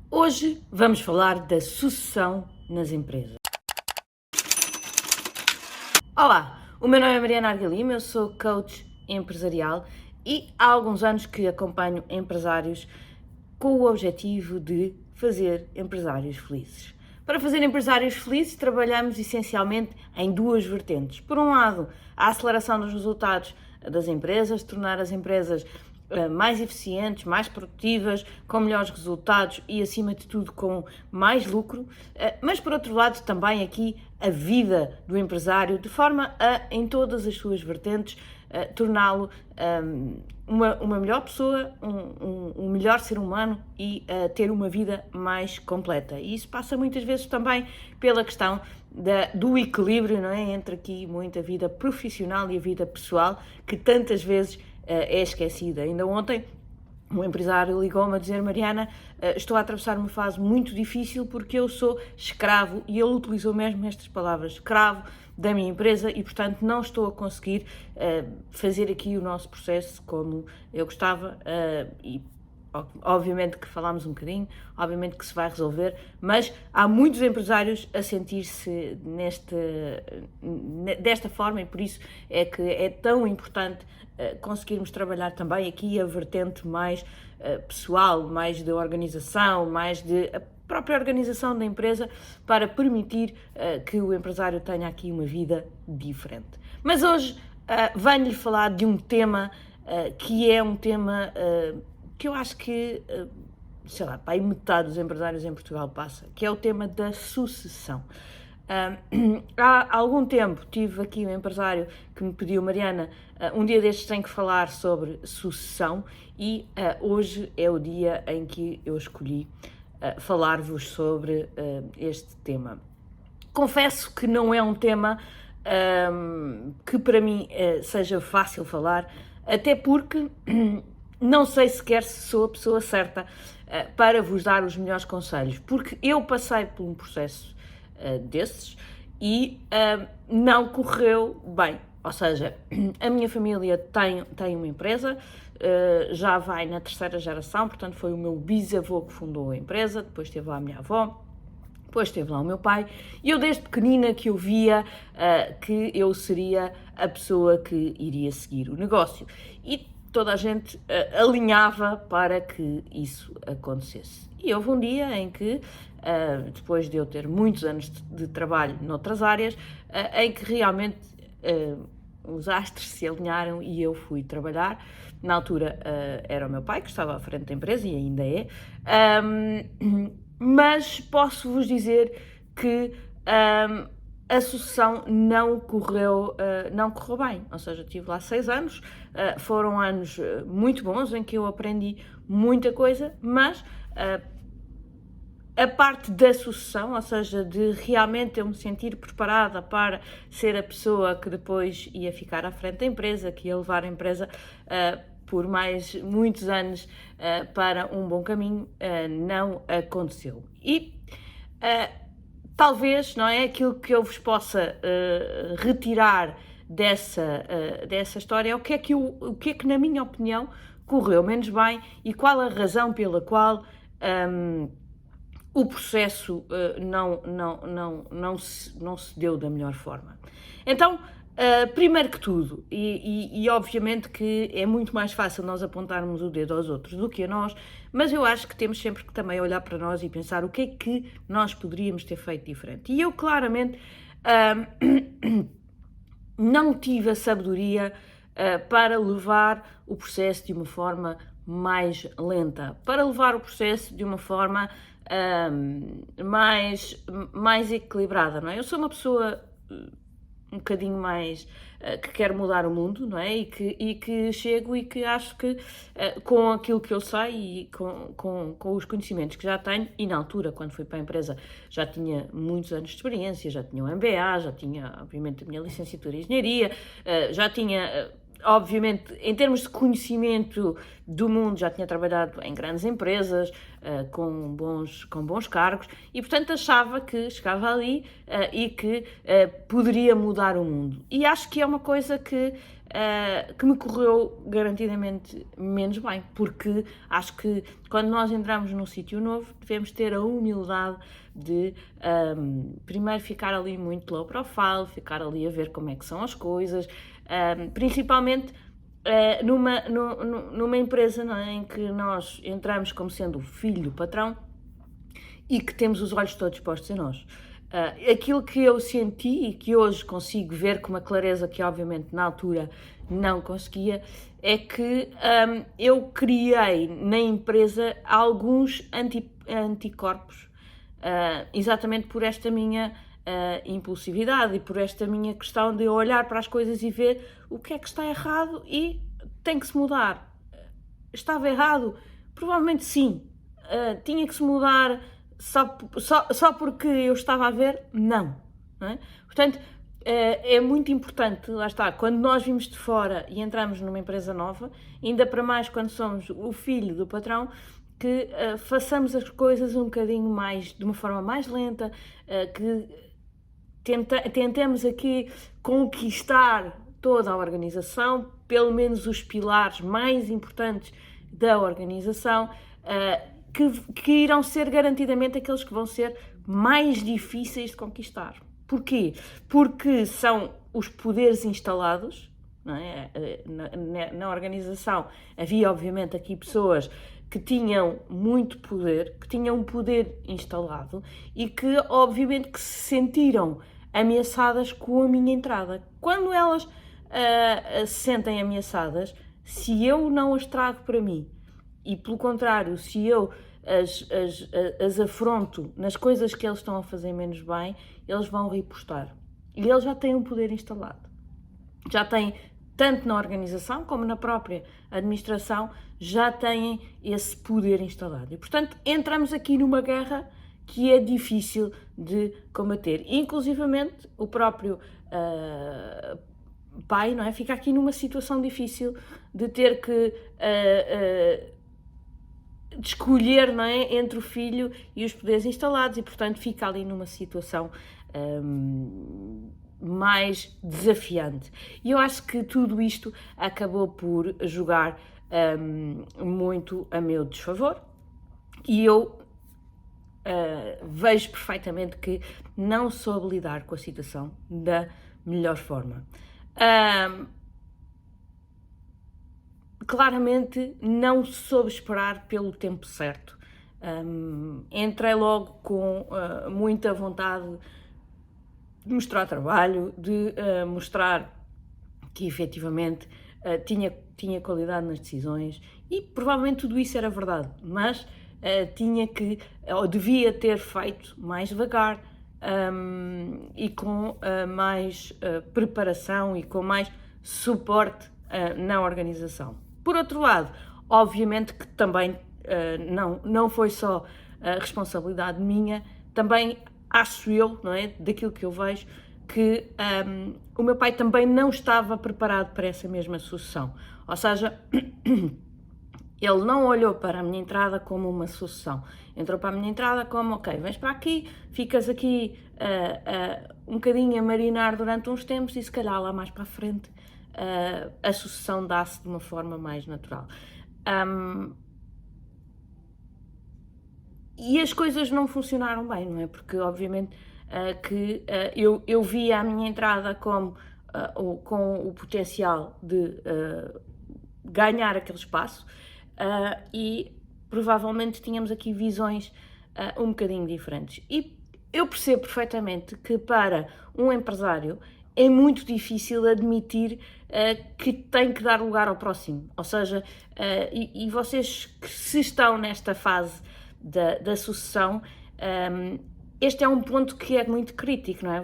Hoje vamos falar da sucessão nas empresas. Olá, o meu nome é Mariana Argalima, eu sou coach empresarial e há alguns anos que acompanho empresários com o objetivo de fazer empresários felizes. Para fazer empresários felizes, trabalhamos essencialmente em duas vertentes. Por um lado, a aceleração dos resultados das empresas, tornar as empresas mais eficientes, mais produtivas, com melhores resultados e, acima de tudo, com mais lucro, mas, por outro lado, também aqui a vida do empresário, de forma a, em todas as suas vertentes, torná-lo uma melhor pessoa, um melhor ser humano e ter uma vida mais completa. E isso passa muitas vezes também pela questão do equilíbrio, não é? Entre aqui muita vida profissional e a vida pessoal, que tantas vezes é esquecida. Ainda ontem um empresário ligou-me a dizer: Mariana, estou a atravessar uma fase muito difícil porque eu sou escravo, e ele utilizou mesmo estas palavras, escravo da minha empresa, e portanto não estou a conseguir fazer aqui o nosso processo como eu gostava, e obviamente que falámos um bocadinho, obviamente que se vai resolver, mas há muitos empresários a sentir-se desta forma, e por isso é que é tão importante conseguirmos trabalhar também aqui a vertente mais pessoal, mais de organização, mais de a própria organização da empresa, para permitir que o empresário tenha aqui uma vida diferente. Mas hoje venho-lhe falar de um tema que é um tema que eu acho que, sei lá, aí metade dos empresários em Portugal passa, que é o tema da sucessão. Há algum tempo tive aqui um empresário que me pediu: Mariana, um dia destes tenho que falar sobre sucessão, e hoje é o dia em que eu escolhi falar-vos sobre este tema. Confesso que não é um tema que para mim seja fácil falar, até porque não sei sequer se sou a pessoa certa para vos dar os melhores conselhos, porque eu passei por um processo desses e não correu bem. Ou seja, a minha família tem uma empresa, já vai na terceira geração, portanto foi o meu bisavô que fundou a empresa, depois teve lá a minha avó, depois teve lá o meu pai, e eu desde pequenina que eu via que eu seria a pessoa que iria seguir o negócio. E toda a gente alinhava para que isso acontecesse. E houve um dia em que, depois de eu ter muitos anos de trabalho noutras áreas, em que realmente os astros se alinharam e eu fui trabalhar. Na altura era o meu pai que estava à frente da empresa, e ainda é, mas posso-vos dizer que a sucessão não correu bem. Ou seja, tive lá 6 anos, foram anos muito bons em que eu aprendi muita coisa, mas a parte da sucessão, ou seja, de realmente eu me sentir preparada para ser a pessoa que depois ia ficar à frente da empresa, que ia levar a empresa por mais muitos anos para um bom caminho, não aconteceu. E talvez, não é, aquilo que eu vos possa retirar dessa história é o que é que, na minha opinião, correu menos bem e qual a razão pela qual o processo não se deu da melhor forma. Então, primeiro que tudo, e obviamente que é muito mais fácil nós apontarmos o dedo aos outros do que a nós, mas eu acho que temos sempre que também olhar para nós e pensar o que é que nós poderíamos ter feito diferente. E eu claramente não tive a sabedoria para levar o processo de uma forma mais lenta, para levar o processo de uma forma mais equilibrada, não é? Eu sou uma pessoa um bocadinho mais que quer mudar o mundo, não é? E que chego e que acho que com aquilo que eu sei e com os conhecimentos que já tenho, e na altura, quando fui para a empresa, já tinha muitos anos de experiência, já tinha um MBA, já tinha, obviamente, a minha licenciatura em Engenharia, já tinha obviamente, em termos de conhecimento do mundo, já tinha trabalhado em grandes empresas, com bons cargos, e portanto achava que chegava ali e que poderia mudar o mundo. E acho que é uma coisa que que me correu garantidamente menos bem, porque acho que quando nós entramos num sítio novo devemos ter a humildade de primeiro ficar ali muito low profile, ficar ali a ver como é que são as coisas, principalmente numa empresa, não é, em que nós entramos como sendo o filho do patrão e que temos os olhos todos postos em nós. Aquilo que eu senti e que hoje consigo ver com uma clareza que obviamente na altura não conseguia, é que eu criei na empresa alguns anticorpos, exatamente por esta minha impulsividade e por esta minha questão de olhar para as coisas e ver o que é que está errado e tem que se mudar. Estava errado? Provavelmente sim. Tinha que se mudar só porque eu estava a ver? Não. Não é? Portanto, é muito importante, lá está, quando nós vimos de fora e entramos numa empresa nova, ainda para mais quando somos o filho do patrão, que façamos as coisas um bocadinho mais, de uma forma mais lenta, que tentemos aqui conquistar toda a organização, pelo menos os pilares mais importantes da organização, que irão ser garantidamente aqueles que vão ser mais difíceis de conquistar. Porquê? Porque são os poderes instalados, não é? Na organização havia obviamente aqui pessoas que tinham muito poder, que tinham um poder instalado e que obviamente que se sentiram ameaçadas com a minha entrada. Quando elas se sentem ameaçadas, se eu não as trago para mim e pelo contrário, se eu as afronto nas coisas que eles estão a fazer menos bem, eles vão ripostar. E eles já têm um poder instalado. Já têm, tanto na organização como na própria administração, já têm esse poder instalado. E, portanto, entramos aqui numa guerra que é difícil de combater. Inclusivamente, o próprio pai, não é? Fica aqui numa situação difícil de ter que de escolher, não é, entre o filho e os poderes instalados e, portanto, fica ali numa situação mais desafiante. E eu acho que tudo isto acabou por jogar muito a meu desfavor e eu vejo perfeitamente que não soube lidar com a situação da melhor forma. Claramente não soube esperar pelo tempo certo. Entrei logo com muita vontade de mostrar trabalho, de mostrar que efetivamente tinha qualidade nas decisões e provavelmente tudo isso era verdade, mas tinha que, ou devia ter feito mais devagar e com mais preparação e com mais suporte na organização. Por outro lado, obviamente que também não foi só responsabilidade minha, também acho eu, não é, daquilo que eu vejo, que o meu pai também não estava preparado para essa mesma sucessão. Ou seja, ele não olhou para a minha entrada como uma sucessão. Entrou para a minha entrada como, ok, vens para aqui, ficas aqui um bocadinho a marinar durante uns tempos e se calhar lá mais para a frente a sucessão dá-se de uma forma mais natural. E as coisas não funcionaram bem, não é? Porque obviamente que eu via a minha entrada como com o potencial de ganhar aquele espaço e provavelmente tínhamos aqui visões um bocadinho diferentes. E eu percebo perfeitamente que para um empresário é muito difícil admitir que tem que dar lugar ao próximo. Ou seja, e vocês que se estão nesta fase da sucessão, este é um ponto que é muito crítico, não é?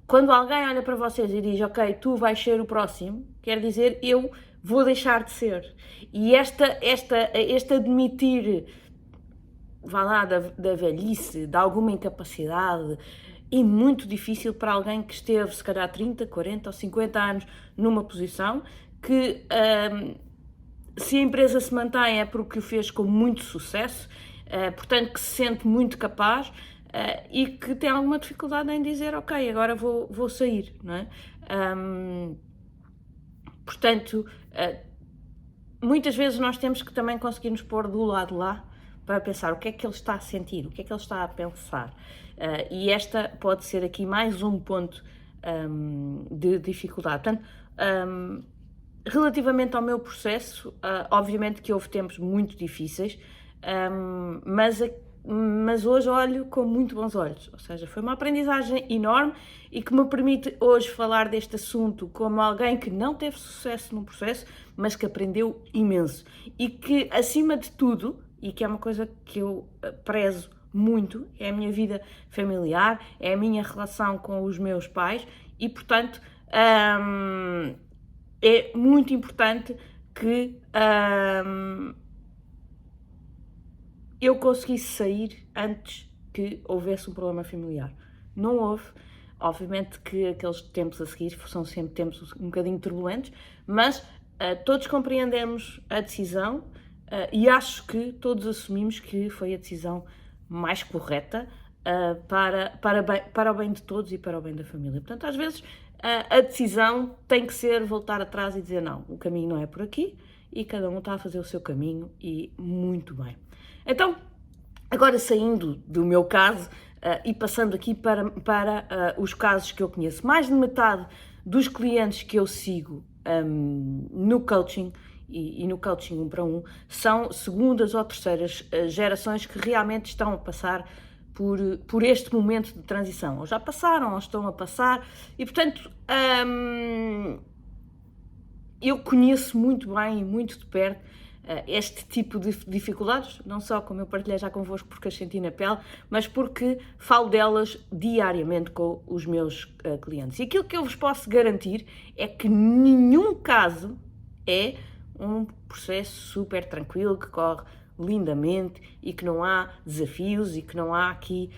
Quando alguém olha para vocês e diz, ok, tu vais ser o próximo, quer dizer, eu vou deixar de ser. E este admitir, vá lá, da velhice, de alguma incapacidade, é muito difícil para alguém que esteve, se calhar, 30, 40 ou 50 anos numa posição, que se a empresa se mantém é porque o fez com muito sucesso, portanto que se sente muito capaz e que tem alguma dificuldade em dizer, ok, agora vou sair, não é? Portanto, muitas vezes nós temos que também conseguir nos pôr do lado lá para pensar o que é que ele está a sentir, o que é que ele está a pensar. E esta pode ser aqui mais um ponto de dificuldade. Portanto, relativamente ao meu processo, obviamente que houve tempos muito difíceis, mas hoje olho com muito bons olhos, ou seja, foi uma aprendizagem enorme e que me permite hoje falar deste assunto como alguém que não teve sucesso no processo, mas que aprendeu imenso e que, acima de tudo, e que é uma coisa que eu prezo muito, é a minha vida familiar, é a minha relação com os meus pais e, portanto, é muito importante que eu conseguisse sair antes que houvesse um problema familiar. Não houve. Obviamente que aqueles tempos a seguir são sempre tempos um bocadinho turbulentos, mas todos compreendemos a decisão e acho que todos assumimos que foi a decisão mais correta para o bem de todos e para o bem da família. Portanto, às vezes a decisão tem que ser voltar atrás e dizer não, o caminho não é por aqui e cada um está a fazer o seu caminho e muito bem. Então, agora saindo do meu caso e passando aqui para os casos que eu conheço, mais de metade dos clientes que eu sigo no coaching e no coaching 1 para 1 são segundas ou terceiras gerações que realmente estão a passar por este momento de transição, ou já passaram, ou estão a passar, e portanto eu conheço muito bem e muito de perto este tipo de dificuldades, não só como eu partilhei já convosco porque as senti na pele, mas porque falo delas diariamente com os meus clientes. E aquilo que eu vos posso garantir é que nenhum caso é um processo super tranquilo, que corre lindamente e que não há desafios e que não há aqui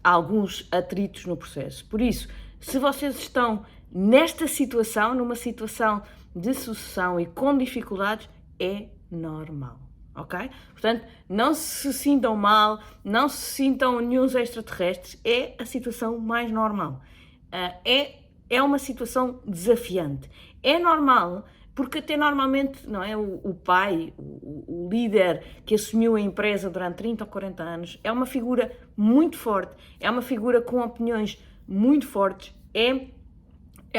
alguns atritos no processo. Por isso, se vocês estão nesta situação, numa situação de sucessão e com dificuldades, é normal, ok? Portanto, não se sintam mal, não se sintam nenhuns extraterrestres, é a situação mais normal. É uma situação desafiante. É normal, porque até normalmente, não é, o pai, o líder que assumiu a empresa durante 30 ou 40 anos, é uma figura muito forte, é uma figura com opiniões muito fortes, é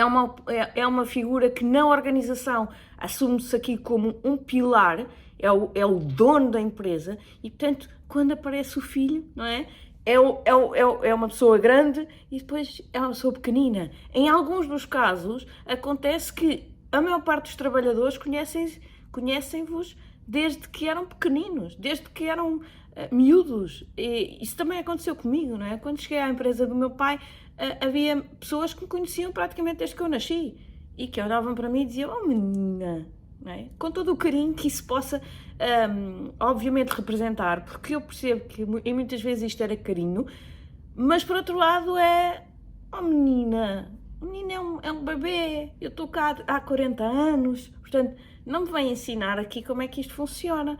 uma figura que na organização assume-se aqui como um pilar, é o dono da empresa e, portanto, quando aparece o filho, não é? É uma pessoa grande e depois é uma pessoa pequenina. Em alguns dos casos, acontece que a maior parte dos trabalhadores conhecem-vos desde que eram pequeninos, desde que eram miúdos. E isso também aconteceu comigo, não é? Quando cheguei à empresa do meu pai, havia pessoas que me conheciam praticamente desde que eu nasci e que olhavam para mim e diziam, oh menina, não é? Com todo o carinho que isso possa, obviamente, representar, porque eu percebo que e muitas vezes isto era carinho, mas por outro lado oh menina, o menino é um bebê, eu estou cá há 40 anos, portanto, não me vem ensinar aqui como é que isto funciona.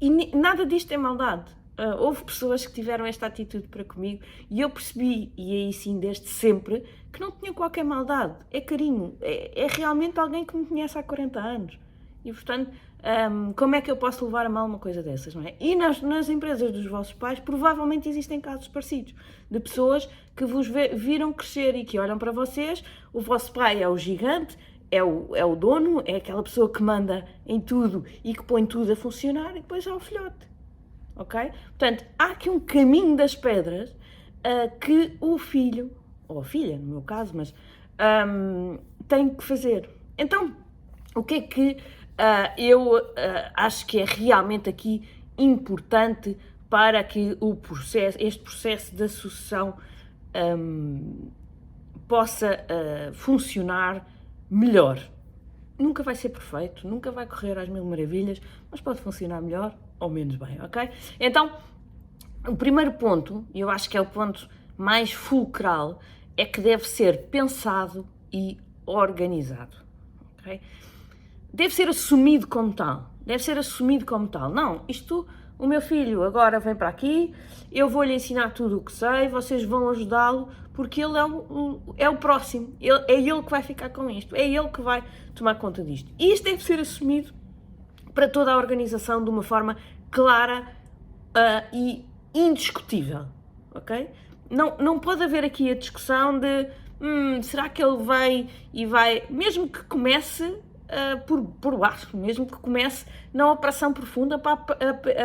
E nada disto é maldade. Houve pessoas que tiveram esta atitude para comigo e eu percebi, e aí sim desde sempre, que não tinha qualquer maldade. É carinho, é realmente alguém que me conhece há 40 anos. E portanto, como é que eu posso levar a mal uma coisa dessas, não é? E nas empresas dos vossos pais provavelmente existem casos parecidos, de pessoas que vos viram crescer e que olham para vocês, o vosso pai é o gigante, é o dono, é aquela pessoa que manda em tudo e que põe tudo a funcionar e depois há o filhote, ok? Portanto, há aqui um caminho das pedras que o filho, ou a filha no meu caso, mas tem que fazer. Então, o que é que eu acho que é realmente aqui importante para que este processo da sucessão possa funcionar melhor? Nunca vai ser perfeito, nunca vai correr às mil maravilhas, mas pode funcionar melhor ou menos bem, ok? Então, o primeiro ponto, e eu acho que é o ponto mais fulcral, é que deve ser pensado e organizado, ok? Deve ser assumido como tal. Não, isto o meu filho agora vem para aqui, eu vou-lhe ensinar tudo o que sei, vocês vão ajudá-lo, porque ele é o próximo, é ele que vai ficar com isto, é ele que vai tomar conta disto. E isto deve ser assumido para toda a organização de uma forma clara e indiscutível, ok? Não pode haver aqui a discussão de será que ele vem e vai, mesmo que comece por baixo, mesmo que comece na operação profunda para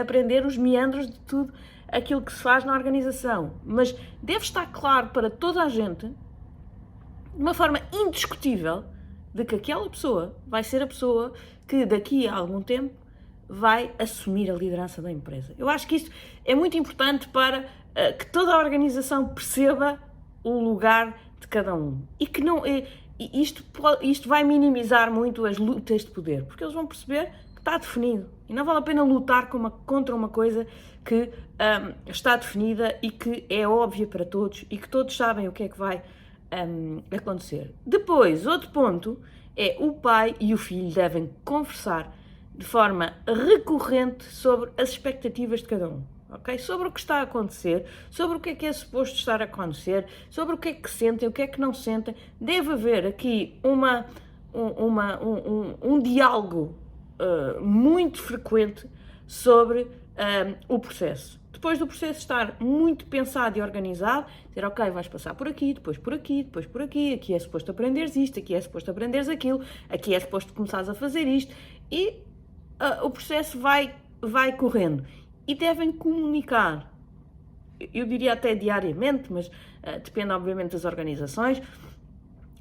aprender os meandros de tudo aquilo que se faz na organização, mas deve estar claro para toda a gente, de uma forma indiscutível, de que aquela pessoa vai ser a pessoa que daqui a algum tempo vai assumir a liderança da empresa. Eu acho que isto é muito importante para que toda a organização perceba o lugar de cada um e que não isto vai minimizar muito as lutas de poder, porque eles vão perceber que está definido e não vale a pena lutar contra uma coisa que está definida e que é óbvia para todos e que todos sabem o que é que vai acontecer. Depois, outro ponto é o pai e o filho devem conversar de forma recorrente sobre as expectativas de cada um. Okay? Sobre o que está a acontecer, sobre o que é suposto estar a acontecer, sobre o que é que sentem, o que é que não sentem. Deve haver aqui um diálogo muito frequente sobre o processo. Depois do processo estar muito pensado e organizado, dizer, ok, vais passar por aqui, depois por aqui, depois por aqui, aqui é suposto aprenderes isto, aqui é suposto aprenderes aquilo, aqui é suposto começares a fazer isto, e o processo vai correndo. E devem comunicar, eu diria até diariamente, mas depende obviamente das organizações,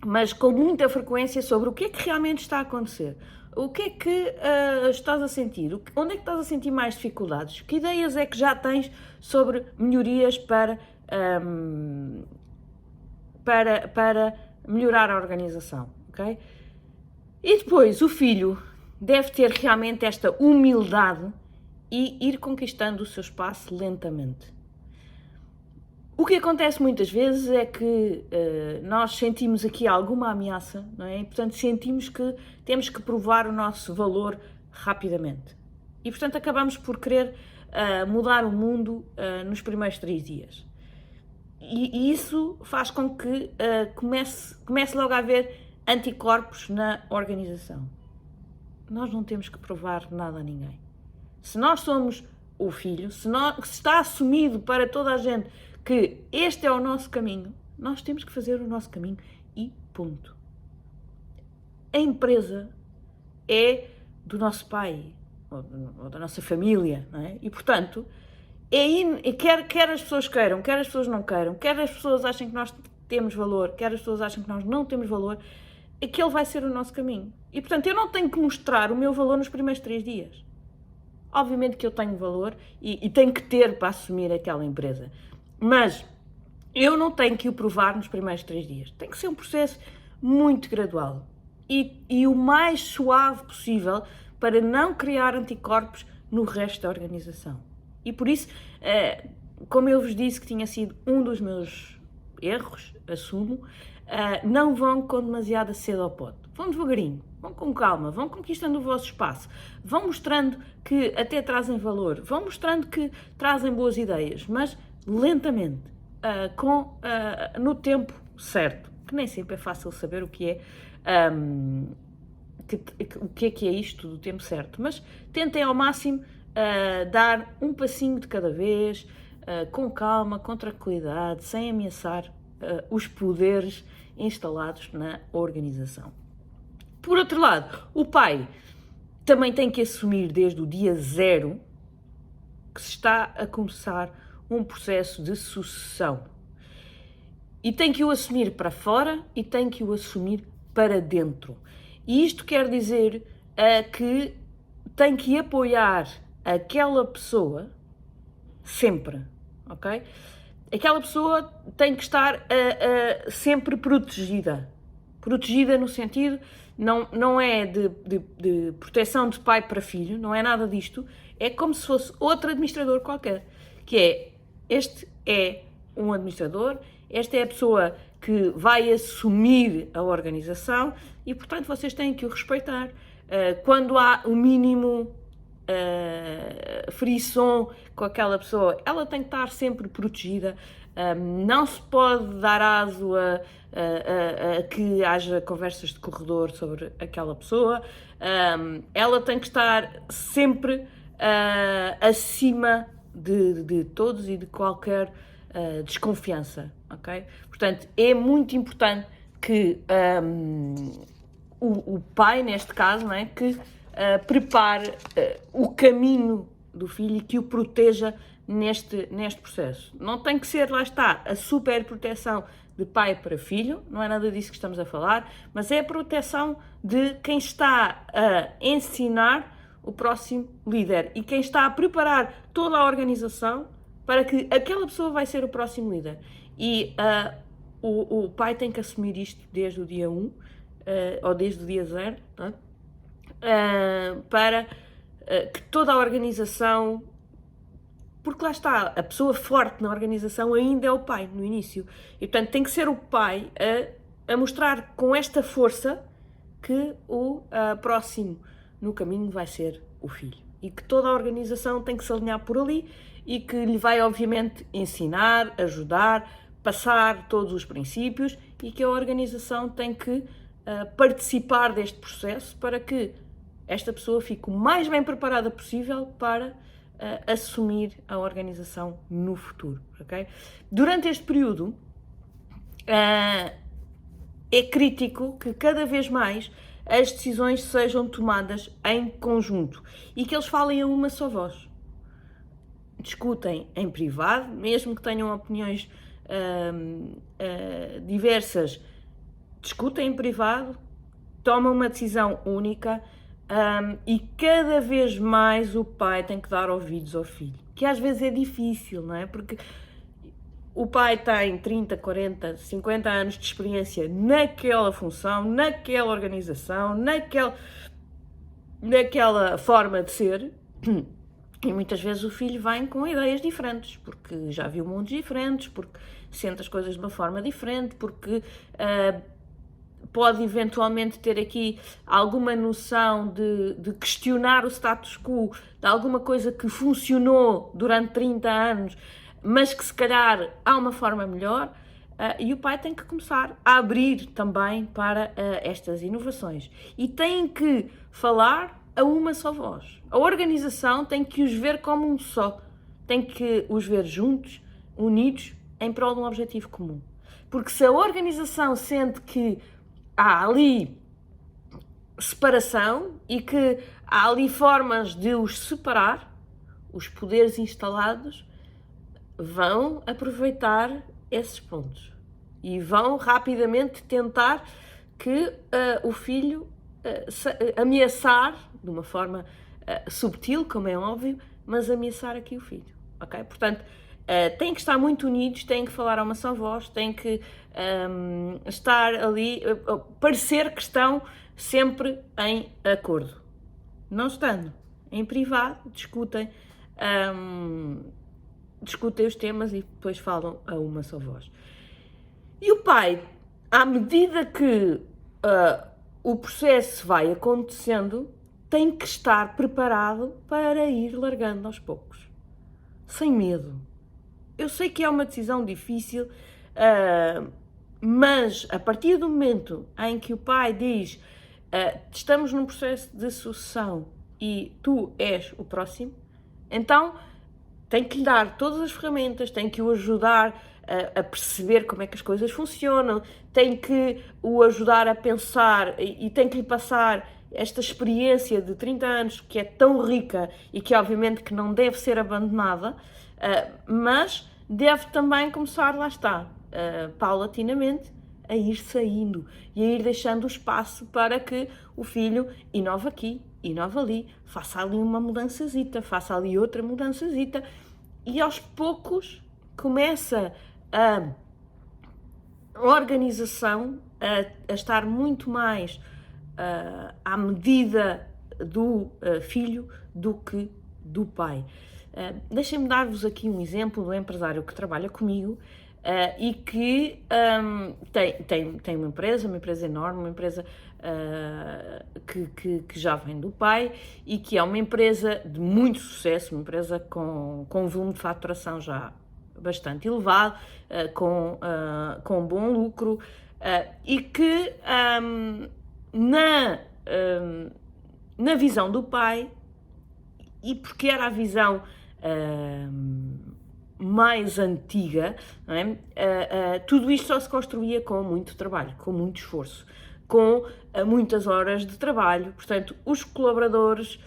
mas com muita frequência sobre o que é que realmente está a acontecer. O que é que estás a sentir? Onde é que estás a sentir mais dificuldades? Que ideias é que já tens sobre melhorias para melhorar a organização? Okay? E depois, o filho deve ter realmente esta humildade e ir conquistando o seu espaço lentamente. O que acontece muitas vezes é que nós sentimos aqui alguma ameaça, não é? E, portanto, sentimos que temos que provar o nosso valor rapidamente. E, portanto, acabamos por querer mudar o mundo nos primeiros 3 dias. E isso faz com que comece logo a haver anticorpos na organização. Nós não temos que provar nada a ninguém. Se nós somos o filho, se está assumido para toda a gente que este é o nosso caminho, nós temos que fazer o nosso caminho e ponto. A empresa é do nosso pai ou da nossa família, não é? E, portanto, quer as pessoas queiram, quer as pessoas não queiram, quer as pessoas achem que nós temos valor, quer as pessoas achem que nós não temos valor, aquele vai ser o nosso caminho. E, portanto, eu não tenho que mostrar o meu valor nos primeiros 3 dias. Obviamente que eu tenho valor e tenho que ter para assumir aquela empresa. Mas eu não tenho que o provar nos primeiros 3 dias. Tem que ser um processo muito gradual e o mais suave possível para não criar anticorpos no resto da organização. E por isso, como eu vos disse que tinha sido um dos meus erros, assumo, não vão com demasiada sede ao pote. Vão devagarinho, vão com calma, vão conquistando o vosso espaço, vão mostrando que até trazem valor, vão mostrando que trazem boas ideias, mas lentamente, no tempo certo, que nem sempre é fácil saber o que é, o que é isto do tempo certo, mas tentem ao máximo dar um passinho de cada vez, com calma, com tranquilidade, sem ameaçar os poderes instalados na organização. Por outro lado, o pai também tem que assumir desde o dia 0 que se está a começar um processo de sucessão. E tem que o assumir para fora e tem que o assumir para dentro. E isto quer dizer que tem que apoiar aquela pessoa sempre, ok? Aquela pessoa tem que estar sempre protegida. Protegida no sentido, não é de proteção de pai para filho, não é nada disto. É como se fosse outro administrador qualquer, que é, este é um administrador, esta é a pessoa que vai assumir a organização e, portanto, vocês têm que o respeitar. Quando há o mínimo frisson com aquela pessoa, ela tem que estar sempre protegida. Não se pode dar aso a que haja conversas de corredor sobre aquela pessoa. Ela tem que estar sempre acima de todos e de qualquer desconfiança, ok? Portanto, é muito importante que o pai, neste caso, não é, que prepare o caminho do filho e que o proteja neste processo. Não tem que ser, lá está, a super proteção de pai para filho, não é nada disso que estamos a falar, mas é a proteção de quem está a ensinar o próximo líder e quem está a preparar toda a organização para que aquela pessoa vai ser o próximo líder. E o pai tem que assumir isto desde o dia 1, ou desde o dia 0, para que toda a organização... Porque lá está, a pessoa forte na organização ainda é o pai, no início. E, portanto, tem que ser o pai a mostrar com esta força que o próximo no caminho vai ser o filho. E que toda a organização tem que se alinhar por ali e que lhe vai, obviamente, ensinar, ajudar, passar todos os princípios e que a organização tem que participar deste processo para que esta pessoa fique o mais bem preparada possível para assumir a organização no futuro, ok? Durante este período é crítico que cada vez mais as decisões sejam tomadas em conjunto e que eles falem a uma só voz. Discutem em privado, mesmo que tenham opiniões diversas, discutem em privado, tomam uma decisão única. E cada vez mais o pai tem que dar ouvidos ao filho, que às vezes é difícil, não é? Porque o pai tem 30, 40, 50 anos de experiência naquela função, naquela organização, naquela forma de ser, e muitas vezes o filho vem com ideias diferentes, porque já viu mundos diferentes, porque sente as coisas de uma forma diferente, porque... pode eventualmente ter aqui alguma noção de questionar o status quo, de alguma coisa que funcionou durante 30 anos, mas que se calhar há uma forma melhor, e o pai tem que começar a abrir também para estas inovações. E tem que falar a uma só voz. A organização tem que os ver como um só, tem que os ver juntos, unidos, em prol de um objetivo comum. Porque se a organização sente que há ali separação e que há ali formas de os separar, os poderes instalados vão aproveitar esses pontos e vão rapidamente tentar que o filho ameaçar, de uma forma subtil, como é óbvio, mas ameaçar aqui o filho, ok? Portanto, têm que estar muito unidos, têm que falar a uma só voz, têm que estar ali, parecer que estão sempre em acordo. Não estando em privado, discutem os temas e depois falam a uma só voz. E o pai, à medida que o processo vai acontecendo, tem que estar preparado para ir largando aos poucos, sem medo. Eu sei que é uma decisão difícil, mas a partir do momento em que o pai diz estamos num processo de sucessão e tu és o próximo, então tem que lhe dar todas as ferramentas, tem que o ajudar a perceber como é que as coisas funcionam, tem que o ajudar a pensar e tem que lhe passar esta experiência de 30 anos que é tão rica e que obviamente que não deve ser abandonada, mas deve também começar, lá está, paulatinamente, a ir saindo e a ir deixando o espaço para que o filho inove aqui, inove ali, faça ali uma mudançazita, faça ali outra mudançazita e aos poucos começa a organização a estar muito mais à medida do filho do que do pai. Deixem-me dar-vos aqui um exemplo do empresário que trabalha comigo, e que tem uma empresa enorme, uma empresa que já vem do pai e que é uma empresa de muito sucesso, uma empresa com um volume de faturação já bastante elevado, com bom lucro, e que na visão do pai, e porque era a visão mais antiga, não é? Tudo isto só se construía com muito trabalho, com muito esforço, com muitas horas de trabalho. Portanto, os colaboradores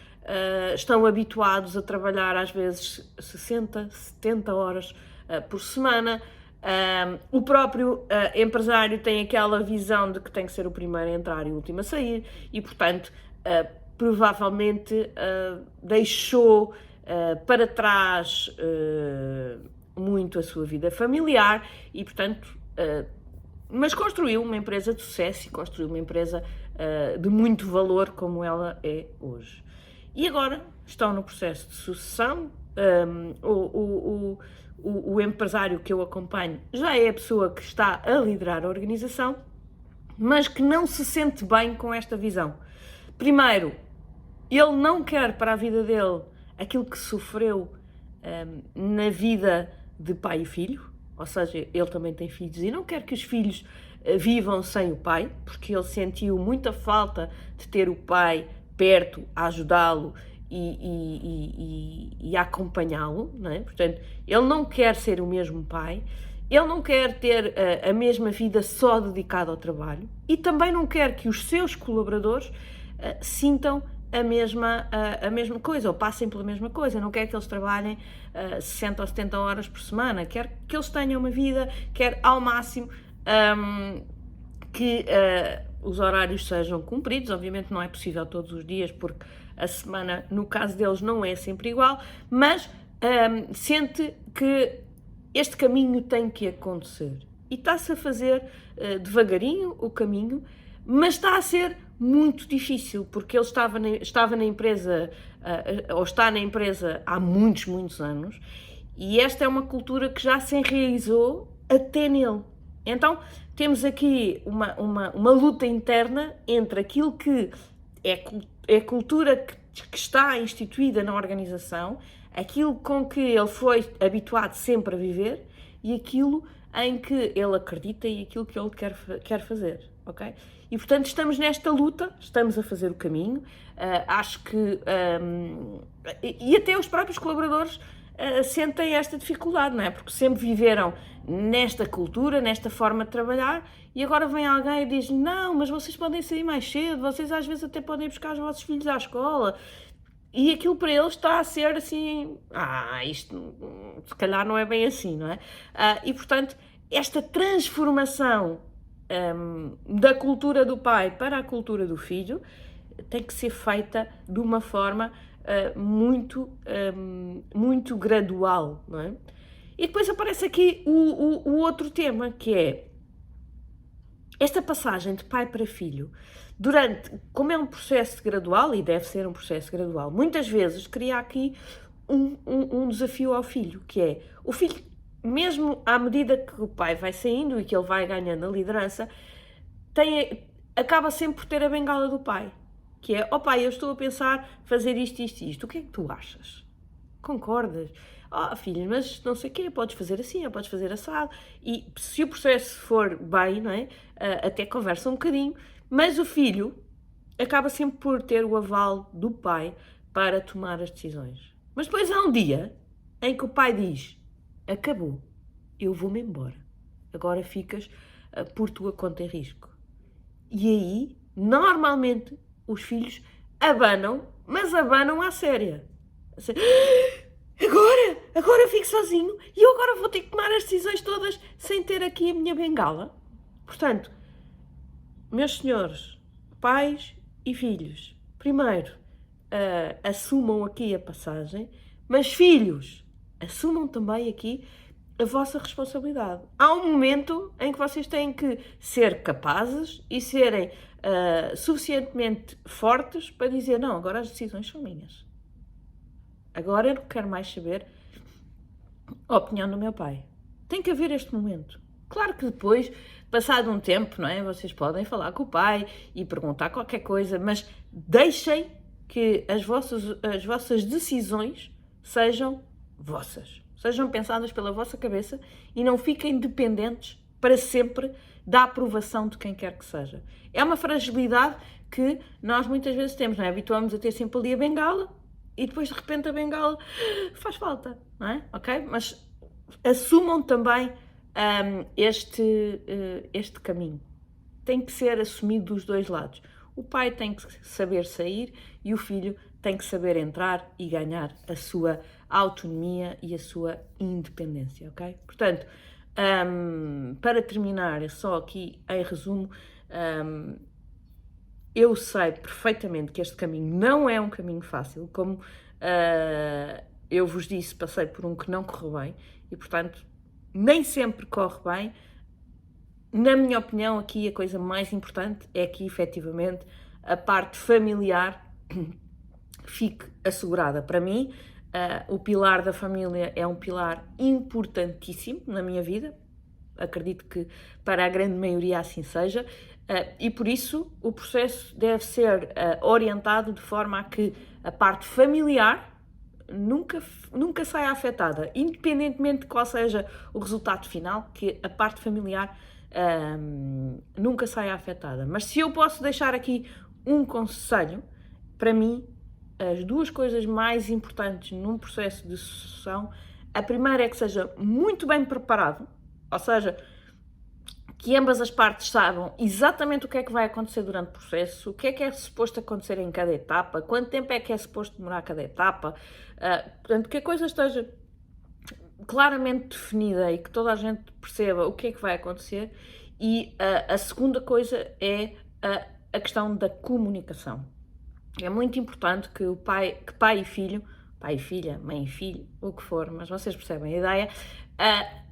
estão habituados a trabalhar às vezes 60, 70 horas por semana. O próprio empresário tem aquela visão de que tem que ser o primeiro a entrar e o último a sair e, portanto, provavelmente deixou para trás muito a sua vida familiar e, portanto, mas construiu uma empresa de sucesso e construiu uma empresa de muito valor como ela é hoje. E agora estão no processo de sucessão. O empresário que eu acompanho já é a pessoa que está a liderar a organização, mas que não se sente bem com esta visão. Primeiro, ele não quer para a vida dele aquilo que sofreu na vida de pai e filho, ou seja, ele também tem filhos e não quer que os filhos vivam sem o pai, porque ele sentiu muita falta de ter o pai perto, a ajudá-lo e a acompanhá-lo, não é? Portanto, ele não quer ser o mesmo pai, ele não quer ter a mesma vida só dedicada ao trabalho e também não quer que os seus colaboradores sintam a mesma coisa, ou passem pela mesma coisa, não quer que eles trabalhem 60 ou 70 horas por semana, quer que eles tenham uma vida, quer ao máximo que os horários sejam cumpridos. Obviamente não é possível todos os dias, porque a semana, no caso deles, não é sempre igual, mas sente que este caminho tem que acontecer. E está-se a fazer devagarinho o caminho, mas está a ser muito difícil, porque ele estava na empresa, ou está na empresa há muitos anos, e esta é uma cultura que já se enraizou até nele. Então, temos aqui uma luta interna entre aquilo que é a cultura que está instituída na organização, aquilo com que ele foi habituado sempre a viver e aquilo em que ele acredita e aquilo que ele quer fazer, ok? E, portanto, estamos nesta luta, estamos a fazer o caminho, acho que... e até os próprios colaboradores sentem esta dificuldade, não é? Porque sempre viveram nesta cultura, nesta forma de trabalhar, e agora vem alguém e diz: não, mas vocês podem sair mais cedo, vocês às vezes até podem ir buscar os vossos filhos à escola. E aquilo para eles está a ser assim, isto se calhar não é bem assim, não é? E, portanto, esta transformação da cultura do pai para a cultura do filho tem que ser feita de uma forma muito gradual, não é? E depois aparece aqui o outro tema, que é esta passagem de pai para filho. Como é um processo gradual, e deve ser um processo gradual, muitas vezes cria aqui um desafio ao filho, que é o filho, mesmo à medida que o pai vai saindo e que ele vai ganhando a liderança, acaba sempre por ter a bengala do pai, que é: ó pai, eu estou a pensar fazer isto, o que é que tu achas? Concordas? Filho, mas não sei o quê, podes fazer assim, ou podes fazer assado, e se o processo for bem, não é? Até conversa um bocadinho, mas o filho acaba sempre por ter o aval do pai para tomar as decisões. Mas depois há um dia em que o pai diz: acabou, eu vou-me embora, agora ficas por tua conta e risco. E aí, normalmente, os filhos abanam, mas abanam à séria. Assim, agora eu fico sozinho e eu agora vou ter que tomar as decisões todas sem ter aqui a minha bengala. Portanto, meus senhores, pais e filhos, primeiro, assumam aqui a passagem, mas filhos, assumam também aqui a vossa responsabilidade. Há um momento em que vocês têm que ser capazes e serem suficientemente fortes para dizer: não, agora as decisões são minhas. Agora eu não quero mais saber a opinião do meu pai. Tem que haver este momento. Claro que depois, passado um tempo, não é? Vocês podem falar com o pai e perguntar qualquer coisa, mas deixem que as vossas decisões sejam vossas. Sejam pensadas pela vossa cabeça e não fiquem dependentes para sempre da aprovação de quem quer que seja. É uma fragilidade que nós muitas vezes temos, não é? Habituamos a ter sempre ali a bengala e depois de repente a bengala faz falta, não é? Ok? Mas assumam também este caminho. Tem que ser assumido dos dois lados. O pai tem que saber sair e o filho tem que saber entrar e ganhar a sua autonomia e a sua independência, ok? Portanto, para terminar, só aqui em resumo, eu sei perfeitamente que este caminho não é um caminho fácil, como eu vos disse, passei por um que não correu bem e, portanto, nem sempre corre bem. Na minha opinião, aqui a coisa mais importante é que, efetivamente, a parte familiar fique assegurada. Para mim, o pilar da família é um pilar importantíssimo na minha vida. Acredito que para a grande maioria assim seja. E por isso o processo deve ser orientado de forma a que a parte familiar nunca saia afetada, independentemente de qual seja o resultado final, que a parte familiar nunca saia afetada. Mas se eu posso deixar aqui um conselho, para mim, as duas coisas mais importantes num processo de sucessão, a primeira é que seja muito bem preparado, ou seja, que ambas as partes saibam exatamente o que é que vai acontecer durante o processo, o que é suposto acontecer em cada etapa, quanto tempo é que é suposto demorar cada etapa, portanto, que a coisa esteja claramente definida e que toda a gente perceba o que é que vai acontecer. E a segunda coisa é a questão da comunicação. É muito importante que pai e filho, pai e filha, mãe e filho, o que for, mas vocês percebem a ideia,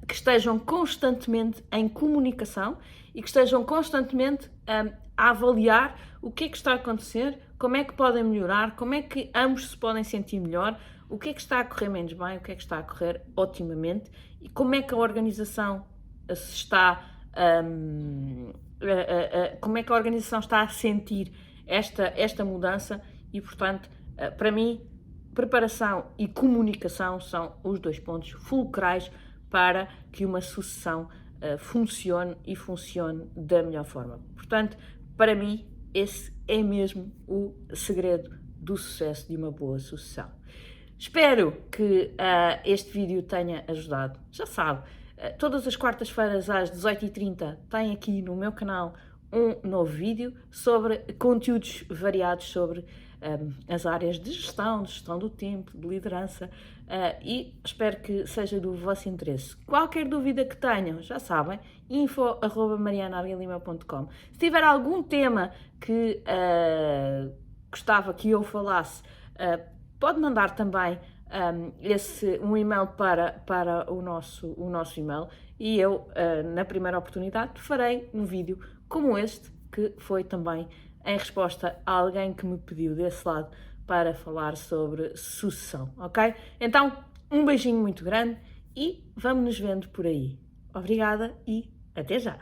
que estejam constantemente em comunicação e que estejam constantemente a avaliar o que é que está a acontecer, como é que podem melhorar, como é que ambos se podem sentir melhor, o que é que está a correr menos bem, o que é que está a correr otimamente e como é que a organização se está como é que a organização está a sentir esta mudança e, portanto, para mim, preparação e comunicação são os dois pontos fulcrais para que uma sucessão funcione e funcione da melhor forma. Portanto, para mim, esse é mesmo o segredo do sucesso de uma boa sucessão. Espero que este vídeo tenha ajudado. Já sabe, todas as quartas-feiras às 18h30 tem aqui no meu canal um novo vídeo sobre conteúdos variados sobre as áreas de gestão do tempo, de liderança e espero que seja do vosso interesse. Qualquer dúvida que tenham, já sabem, info@marianarguilima.com. Se tiver algum tema que gostava que eu falasse, pode mandar também um e-mail para o nosso e-mail e eu, na primeira oportunidade, farei um vídeo como este, que foi também em resposta a alguém que me pediu desse lado para falar sobre sucessão, ok? Então, um beijinho muito grande e vamos nos vendo por aí. Obrigada e até já!